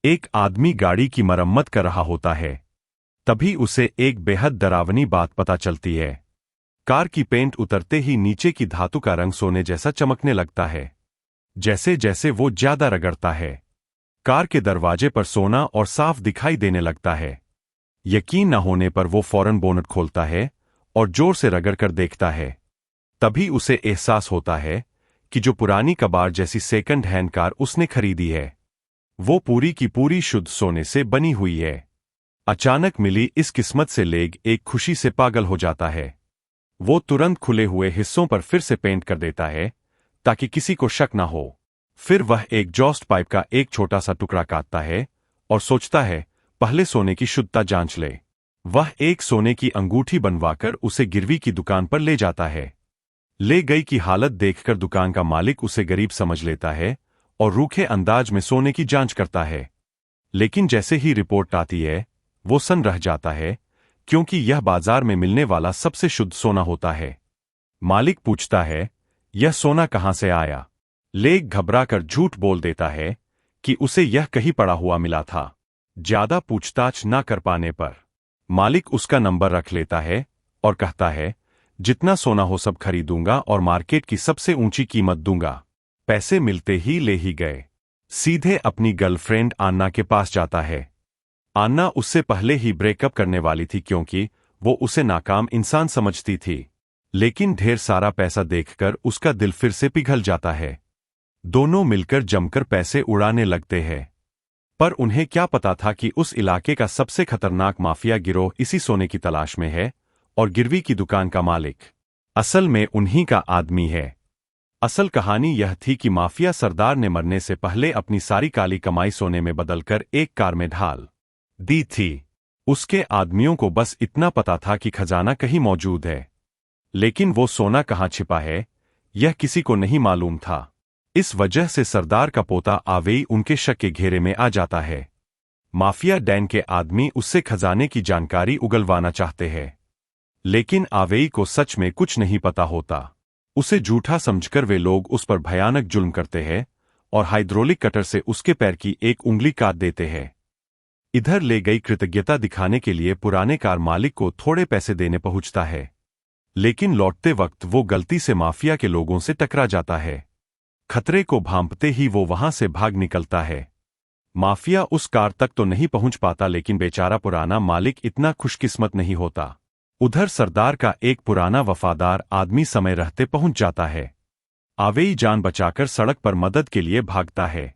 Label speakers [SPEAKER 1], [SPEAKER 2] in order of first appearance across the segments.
[SPEAKER 1] एक आदमी गाड़ी की मरम्मत कर रहा होता है। तभी उसे एक बेहद डरावनी बात पता चलती है। कार की पेंट उतरते ही नीचे की धातु का रंग सोने जैसा चमकने लगता है। जैसे जैसे वो ज्यादा रगड़ता है, कार के दरवाजे पर सोना और साफ दिखाई देने लगता है। यकीन न होने पर वो फौरन बोनट खोलता है और जोर से रगड़कर देखता है। तभी उसे एहसास होता है कि जो पुरानी कबाड़ जैसी सेकंड हैंड कार उसने खरीदी है, वो पूरी की पूरी शुद्ध सोने से बनी हुई है। अचानक मिली इस किस्मत से लेग एक खुशी से पागल हो जाता है। वो तुरंत खुले हुए हिस्सों पर फिर से पेंट कर देता है ताकि किसी को शक ना हो। फिर वह एक जॉस्ट पाइप का एक छोटा सा टुकड़ा काटता है और सोचता है पहले सोने की शुद्धता जांच ले। वह एक सोने की अंगूठी बनवाकर उसे गिरवी की दुकान पर ले जाता है। ले गई की हालत देखकर दुकान का मालिक उसे गरीब समझ लेता है और रूखे अंदाज में सोने की जांच करता है। लेकिन जैसे ही रिपोर्ट आती है, वो सन्न रह जाता है, क्योंकि यह बाजार में मिलने वाला सबसे शुद्ध सोना होता है। मालिक पूछता है, यह सोना कहां से आया? लेग घबराकर झूठ बोल देता है कि उसे यह कहीं पड़ा हुआ मिला था। ज्यादा पूछताछ न कर पाने पर मालिक उसका नंबर रख लेता है और कहता है, जितना सोना हो सब खरीदूंगा और मार्केट की सबसे ऊंची कीमत दूंगा। पैसे मिलते ही ले ही गए। सीधे अपनी गर्लफ्रेंड आन्ना के पास जाता है। आन्ना उससे पहले ही ब्रेकअप करने वाली थी, क्योंकि वो उसे नाकाम इंसान समझती थी। लेकिन ढेर सारा पैसा देखकर उसका दिल फिर से पिघल जाता है। दोनों मिलकर जमकर पैसे उड़ाने लगते हैं। पर उन्हें क्या पता था कि उस इलाके का सबसे खतरनाक माफिया गिरोह इसी सोने की तलाश में है, और गिरवी की दुकान का मालिक असल में उन्हीं का आदमी है। असल कहानी यह थी कि माफिया सरदार ने मरने से पहले अपनी सारी काली कमाई सोने में बदलकर एक कार में ढाल दी थी। उसके आदमियों को बस इतना पता था कि खजाना कहीं मौजूद है, लेकिन वो सोना कहां छिपा है यह किसी को नहीं मालूम था। इस वजह से सरदार का पोता आवेई उनके शक के घेरे में आ जाता है। माफिया डैन के आदमी उससे खजाने की जानकारी उगलवाना चाहते हैं, लेकिन आवेई को सच में कुछ नहीं पता होता। उसे झूठा समझकर वे लोग उस पर भयानक जुल्म करते हैं और हाइड्रोलिक कटर से उसके पैर की एक उंगली काट देते हैं। इधर ले गई कृतज्ञता दिखाने के लिए पुराने कार मालिक को थोड़े पैसे देने पहुंचता है, लेकिन लौटते वक्त वो गलती से माफिया के लोगों से टकरा जाता है। खतरे को भांपते ही वो वहां से भाग निकलता है। माफिया उस कार तक तो नहीं पहुंच पाता, लेकिन बेचारा पुराना मालिक इतना खुशकिस्मत नहीं होता। उधर सरदार का एक पुराना वफादार आदमी समय रहते पहुंच जाता है। आवेई जान बचाकर सड़क पर मदद के लिए भागता है,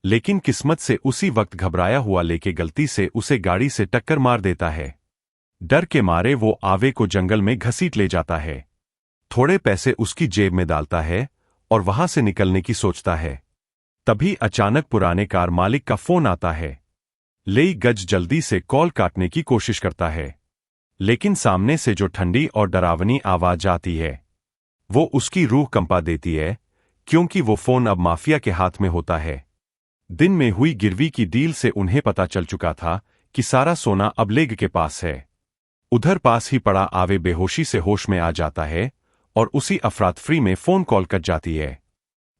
[SPEAKER 1] लेकिन किस्मत से उसी वक्त घबराया हुआ लेके गलती से उसे गाड़ी से टक्कर मार देता है। डर के मारे वो आवे को जंगल में घसीट ले जाता है। थोड़े पैसे उसकी जेब में डालता है और वहां से निकलने की सोचता है। तभी अचानक पुराने कार मालिक का फोन आता है। लेई गज जल्दी से कॉल काटने की कोशिश करता है, लेकिन सामने से जो ठंडी और डरावनी आवाज आती है वो उसकी रूह कंपा देती है, क्योंकि वो फोन अब माफिया के हाथ में होता है। दिन में हुई गिरवी की डील से उन्हें पता चल चुका था कि सारा सोना अब लेग के पास है। उधर पास ही पड़ा आवे बेहोशी से होश में आ जाता है और उसी अफरातफरी में फोन कॉल कट जाती है।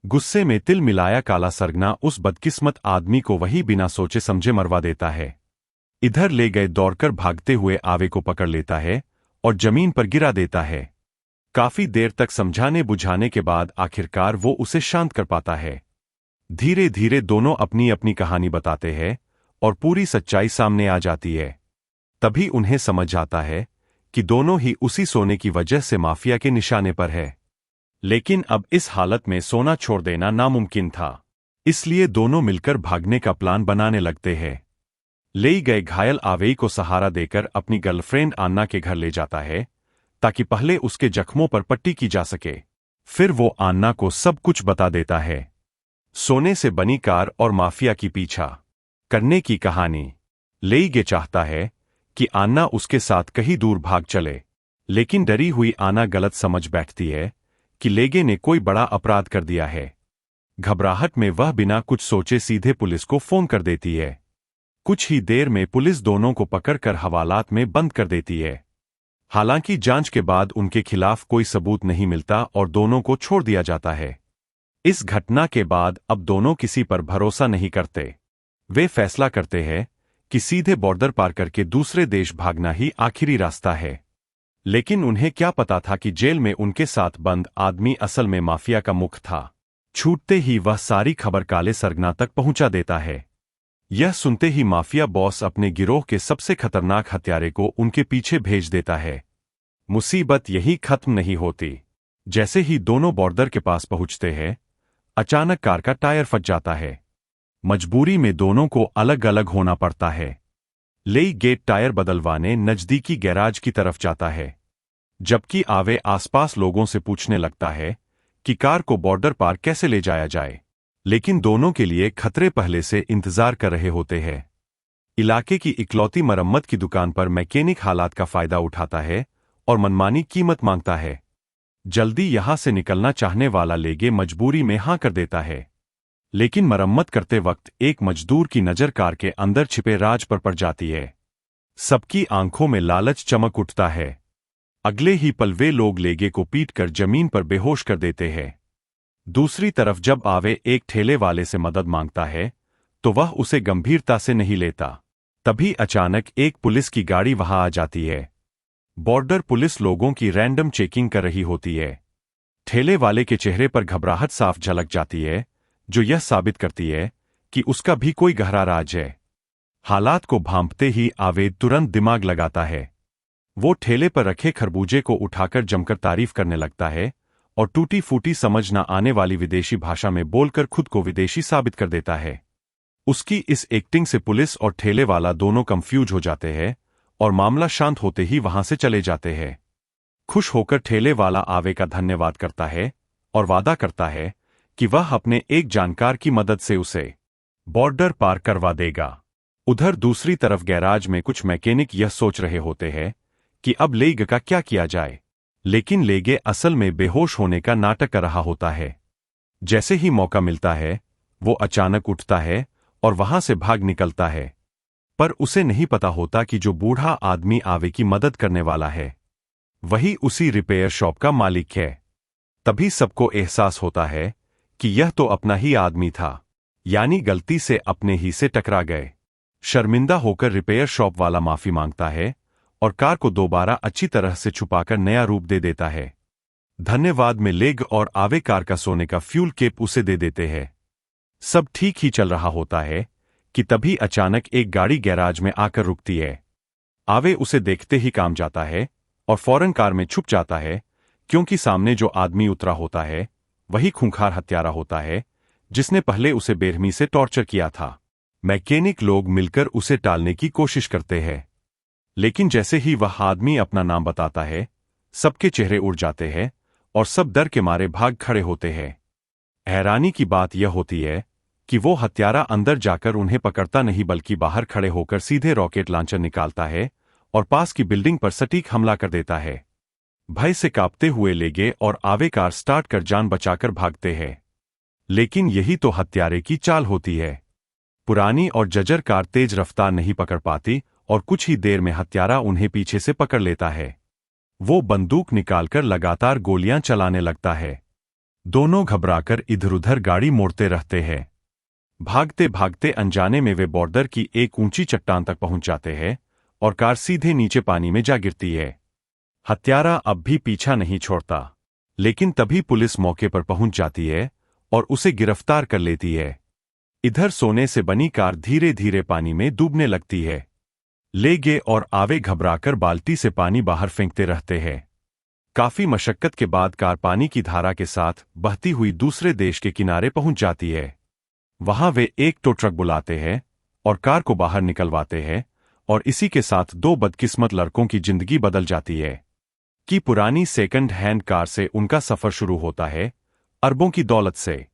[SPEAKER 1] गुस्से में तिल मिलाया काला सरगना उस बदकिस्मत आदमी को वही बिना सोचे समझे मरवा देता है। इधर ले गए दौड़कर भागते हुए आवे को पकड़ लेता है और जमीन पर गिरा देता है। काफी देर तक समझाने बुझाने के बाद आखिरकार वो उसे शांत कर पाता है। धीरे धीरे दोनों अपनी अपनी कहानी बताते हैं और पूरी सच्चाई सामने आ जाती है। तभी उन्हें समझ आता है कि दोनों ही उसी सोने की वजह से माफिया के निशाने पर है। लेकिन अब इस हालत में सोना छोड़ देना नामुमकिन था, इसलिए दोनों मिलकर भागने का प्लान बनाने लगते हैं। ले गए घायल आवेई को सहारा देकर अपनी गर्लफ्रेंड आन्ना के घर ले जाता है, ताकि पहले उसके जख्मों पर पट्टी की जा सके। फिर वो आन्ना को सब कुछ बता देता है। सोने से बनी कार और माफिया की पीछा करने की कहानी। लेईगे चाहता है कि आन्ना उसके साथ कहीं दूर भाग चले, लेकिन डरी हुई आन्ना गलत समझ बैठती है कि लेगे ने कोई बड़ा अपराध कर दिया है। घबराहट में वह बिना कुछ सोचे सीधे पुलिस को फोन कर देती है। कुछ ही देर में पुलिस दोनों को पकड़कर हवालात में बंद कर देती है। हालांकि जांच के बाद उनके खिलाफ कोई सबूत नहीं मिलता और दोनों को छोड़ दिया जाता है। इस घटना के बाद अब दोनों किसी पर भरोसा नहीं करते। वे फैसला करते हैं कि सीधे बॉर्डर पार करके दूसरे देश भागना ही आखिरी रास्ता है। लेकिन उन्हें क्या पता था कि जेल में उनके साथ बंद आदमी असल में माफिया का मुख था। छूटते ही वह सारी खबर काले सरगना तक पहुंचा देता है। यह सुनते ही माफिया बॉस अपने गिरोह के सबसे खतरनाक हत्यारे को उनके पीछे भेज देता है। मुसीबत यही खत्म नहीं होती। जैसे ही दोनों बॉर्डर के पास पहुंचते हैं, अचानक कार का टायर फट जाता है। मजबूरी में दोनों को अलग अलग होना पड़ता है। लेई गेट टायर बदलवाने नजदीकी गैराज की तरफ जाता है, जबकि आवे आसपास लोगों से पूछने लगता है कि कार को बॉर्डर पार कैसे ले जाया जाए। लेकिन दोनों के लिए खतरे पहले से इंतजार कर रहे होते हैं। इलाके की इकलौती मरम्मत की दुकान पर मैकेनिक हालात का फायदा उठाता है और मनमानी कीमत मांगता है। जल्दी यहां से निकलना चाहने वाला लेगे मजबूरी में हां कर देता है। लेकिन मरम्मत करते वक्त एक मजदूर की नजर कार के अंदर छिपे राज पर पड़ जाती है। सबकी आंखों में लालच चमक उठता है। अगले ही पल वे लोग लेगे को पीटकर जमीन पर बेहोश कर देते हैं। दूसरी तरफ जब आवे एक ठेले वाले से मदद मांगता है तो वह उसे गंभीरता से नहीं लेता। तभी अचानक एक पुलिस की गाड़ी वहां आ जाती है। बॉर्डर पुलिस लोगों की रैंडम चेकिंग कर रही होती है। ठेले वाले के चेहरे पर घबराहट साफ झलक जाती है, जो यह साबित करती है कि उसका भी कोई गहरा राज है। हालात को भांपते ही आवेद तुरंत दिमाग लगाता है। वो ठेले पर रखे खरबूजे को उठाकर जमकर तारीफ करने लगता है और टूटी फूटी समझ न आने वाली विदेशी भाषा में बोलकर खुद को विदेशी साबित कर देता है। उसकी इस एक्टिंग से पुलिस और ठेले वाला दोनों कंफ्यूज हो जाते हैं और मामला शांत होते ही वहां से चले जाते हैं। खुश होकर ठेले वाला आवे का धन्यवाद करता है और वादा करता है कि वह अपने एक जानकार की मदद से उसे बॉर्डर पार करवा देगा। उधर दूसरी तरफ गैराज में कुछ मैकेनिक यह सोच रहे होते हैं कि अब लेग का क्या किया जाए, लेकिन लेगे असल में बेहोश होने का नाटक कर रहा होता है। जैसे ही मौका मिलता है, वो अचानक उठता है और वहां से भाग निकलता है। पर उसे नहीं पता होता कि जो बूढ़ा आदमी आवे की मदद करने वाला है, वही उसी रिपेयर शॉप का मालिक है। तभी सबको एहसास होता है कि यह तो अपना ही आदमी था, यानी गलती से अपने ही से टकरा गए। शर्मिंदा होकर रिपेयर शॉप वाला माफी मांगता है और कार को दोबारा अच्छी तरह से छुपाकर नया रूप दे देता है। धन्यवाद में लेग और आवे कार का सोने का फ्यूल केप उसे दे देते हैं। सब ठीक ही चल रहा होता है कि तभी अचानक एक गाड़ी गैराज में आकर रुकती है। आवे उसे देखते ही काम जाता है और फौरन कार में छुप जाता है, क्योंकि सामने जो आदमी उतरा होता है वही खूंखार हत्यारा होता है जिसने पहले उसे बेरहमी से टॉर्चर किया था। मैकेनिक लोग मिलकर उसे टालने की कोशिश करते हैं, लेकिन जैसे ही वह आदमी अपना नाम बताता है, सबके चेहरे उड़ जाते हैं और सब डर के मारे भाग खड़े होते हैं। हैरानी की बात यह होती है कि वो हत्यारा अंदर जाकर उन्हें पकड़ता नहीं, बल्कि बाहर खड़े होकर सीधे रॉकेट लॉन्चर निकालता है और पास की बिल्डिंग पर सटीक हमला कर देता है। भय से कांपते हुए लेगे और आवे कार स्टार्ट कर जान बचाकर भागते हैं। लेकिन यही तो हत्यारे की चाल होती है। पुरानी और जर्जर कार तेज रफ्तार नहीं पकड़ पाती और कुछ ही देर में हत्यारा उन्हें पीछे से पकड़ लेता है। वो बंदूक निकालकर लगातार गोलियां चलाने लगता है। दोनों घबराकर इधर-उधर गाड़ी मोड़ते रहते हैं। भागते भागते अनजाने में वे बॉर्डर की एक ऊंची चट्टान तक पहुंच जाते हैं और कार सीधे नीचे पानी में जा गिरती है। हत्यारा अब भी पीछा नहीं छोड़ता, लेकिन तभी पुलिस मौके पर पहुंच जाती है और उसे गिरफ्तार कर लेती है। इधर सोने से बनी कार धीरे धीरे पानी में डूबने लगती है। लेगे और आवे घबराकर बाल्टी से पानी बाहर फेंकते रहते हैं। काफी मशक्कत के बाद कार पानी की धारा के साथ बहती हुई दूसरे देश के किनारे पहुंच जाती है। वहां वे एक टो ट्रक बुलाते हैं और कार को बाहर निकलवाते हैं, और इसी के साथ दो बदकिस्मत लड़कों की जिंदगी बदल जाती है। कि पुरानी सेकंड हैंड कार से उनका सफर शुरू होता है, अरबों की दौलत से।